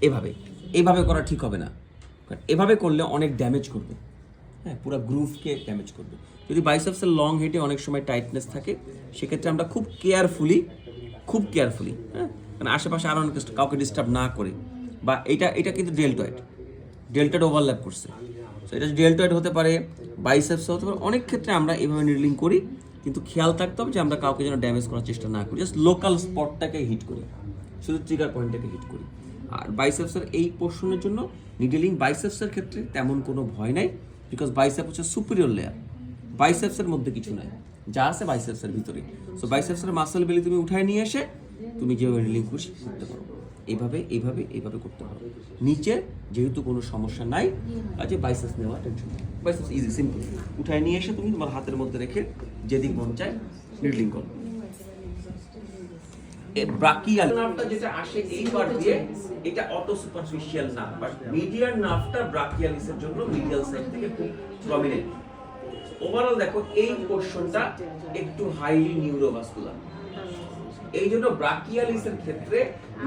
এভাবে এইভাবে করা ঠিক হবে না, কারণ এভাবে করলে অনেক ড্যামেজ করবে, হ্যাঁ, পুরো গ্রুভকে ড্যামেজ করবে। যদি বাইসেপসের লং হেডে অনেক সময় টাইটনেস থাকে, সেক্ষেত্রে আমরা খুব কেয়ারফুলি, হ্যাঁ, মানে আশেপাশে আরও অনেক কাউকে ডিস্টার্ব না করে, বা এটা কিন্তু ডেল্টয়েড ওভারল্যাপ করছে, তো এটা ডেল্টয়েড হতে পারে, বাইসেপস হতে পারে, অনেক ক্ষেত্রে আমরা এইভাবে নিডলিং করি, কিন্তু খেয়াল থাকতে হবে যে আমরা কাউকে যেন ড্যামেজ করার চেষ্টা না করি, জাস্ট লোকাল স্পটটাকে হিট করি, শুধু ট্রিগার পয়েন্টটাকে হিট করি। আর বাইসেপসের এই পোর্শনের জন্য নিডলিং বাইসেপসের ক্ষেত্রে তেমন কোনো ভয় নাই, বিকজ বাইসেপ হচ্ছে সুপিরিয়র লেয়ার, বাইসেপসের মধ্যে কিছু নাই, যা আছে বাইসেপসের ভিতরে। সো বাইসেপসের মাসল বেলি তুমি উঠায় নিয়ে এসে তুমি যেভাবে নিডলিং খুশি করতে পারো, এইভাবে করতে পারো। নিচে যেহেতু কোনো সমস্যা নাই, কাজে বাইসেপস নেওয়া টেনশন নেই, বাইসেপস ইজি সিম্পল, উঠায় নিয়ে এসে তুমি তোমার হাতের মধ্যে রেখে যেদিক মন চায় নিডলিং করো। ব্রাকিয়াল নার্ভটা যেটা আসে এই পার্ট দিয়ে, এটা অটো সুপারফিশিয়াল নার্ভ, বাট মিডিয়াল নার্ভটা ব্রাকিয়ালিসের জন্য মিডিয়াল সাইড থেকে খুব প্রমিনেন্ট। ওভারঅল দেখো এই পোরশনটা একটু হাইলি নিউরোভাস্কুলার, এই জন্য ব্রাকিয়ালিসের ক্ষেত্রে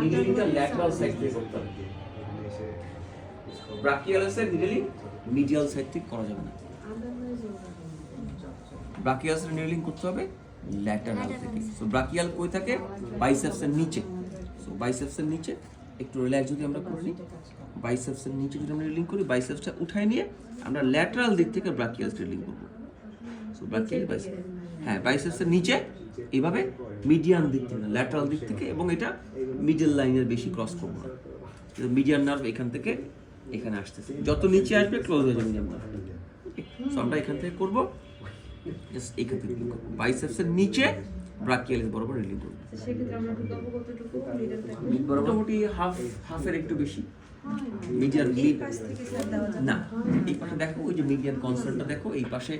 নিডলিংটা ল্যাটারাল সাইড থেকে করতে হবে, ব্রাকিয়ালিসের নিডলিং মিডিয়াল সাইড থেকে করা যাবে না, ব্রাকিয়ালিসের নিডলিং করতে হবে ল্যাটারাল থেকে। সো ব্রাকিয়াল কই থাকে? বাইসেপসের নিচে। সো বাইসেপসের নিচে একটু রিল্যাক্স যদি আমরা করে নিই, বাইসেপসের নিচে যদি আমরা নিডলিং করি, বাইসেপসটা উঠায় নিয়ে আমরা ল্যাটারাল দিক থেকে ব্রাকিয়াল নিডলিং করব। সো ব্রাকিয়াল বাইসেপস, হ্যাঁ, বাইসেপসের নিচে এইভাবে মিডিয়ান দিক থেকে, ল্যাটারাল দিক থেকে, এবং এটা মিডল লাইনের বেশি ক্রস করব না, মিডিয়ান নার্ভ এখান থেকে এখানে আসতেছে, যত নিচে আসবে ক্লোজ হয়ে যাবে মিডিয়ান নার্ভ। সো আমরা এখান থেকে করব, জাস্ট এখান থেকে রিলিং করব, বাইসেপসের নিচে ব্রাকিয়ালিস বরাবর রিলিং করব। সেক্ষেত্রে আমরা কত কতটুকু লিডার থাকবে? মোটামুটি হাফের একটু বেশি মিডিয়ান এই পাশ থেকে স্যার দেওয়া যাবে না, এই পাশে দেখো, ওই যে মিডিয়ান কনসার্নটা দেখো, এই পাশে